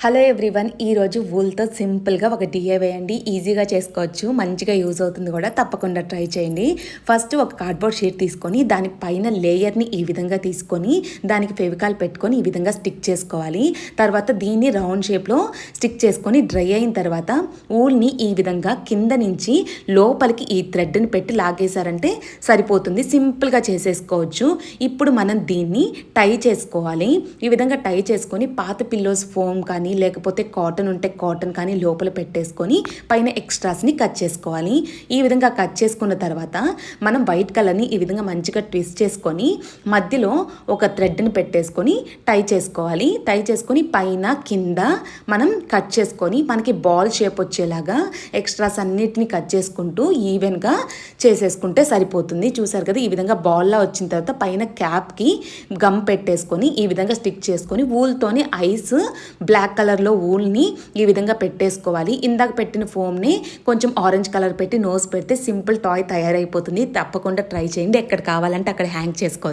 Hello everyone, ఈరోజు వూల్తో సింపుల్గా ఒక డిఐవై అండి. ఈజీగా చేసుకోవచ్చు, మంచిగా యూజ్ అవుతుంది కూడా. తప్పకుండా ట్రై చేయండి. ఫస్ట్ ఒక కార్డ్బోర్డ్ షీట్ తీసుకొని దాని పైన లేయర్ని ఈ విధంగా తీసుకొని దానికి ఫెవికాల్ పెట్టుకొని ఈ విధంగా స్టిక్ చేసుకోవాలి. తర్వాత దీన్ని రౌండ్ షేప్లో స్టిక్ చేసుకొని డ్రై అయిన తర్వాత వూల్ని ఈ విధంగా కింద నుంచి లోపలికి ఈ థ్రెడ్ని పెట్టి లాగేశారంటే సరిపోతుంది. సింపుల్గా చేసేసుకోవచ్చు. ఇప్పుడు మనం దీన్ని టై చేసుకోవాలి. ఈ విధంగా టై చేసుకొని పాత పిల్లోస్ ఫోమ్ కానీ లేకపోతే కాటన్ ఉంటే కాటన్ కానీ లోపల పెట్టేసుకొని పైన ఎక్స్ట్రాస్ని కట్ చేసుకోవాలి. ఈ విధంగా కట్ చేసుకున్న తర్వాత మనం వైట్ కలర్ని ఈ విధంగా మంచిగా ట్విస్ట్ చేసుకొని మధ్యలో ఒక థ్రెడ్ని పెట్టేసుకొని టై చేసుకోవాలి. టై చేసుకొని పైన కింద మనం కట్ చేసుకొని మనకి బాల్ షేప్ వచ్చేలాగా ఎక్స్ట్రాస్ అన్నిటిని కట్ చేసుకుంటూ ఈవెన్గా చేసేసుకుంటే సరిపోతుంది. చూసారు కదా, ఈ విధంగా బాల్లా వచ్చిన తర్వాత పైన క్యాప్కి గమ్ పెట్టేసుకొని ఈ విధంగా స్టిక్ చేసుకొని వూల్తోని ఐస్ బ్లాక్ కలర్లో వూల్ని ఈ విధంగా పెట్టేసుకోవాలి. ఇందాక పెట్టిన ఫోమ్ని కొంచెం ఆరెంజ్ కలర్ పెట్టి నోస్ పెడితే సింపుల్ టాయ్ తయారైపోతుంది. తప్పకుండా ట్రై చేయండి. ఎక్కడ కావాలంటే అక్కడ హ్యాంగ్ చేసుకోవాలి.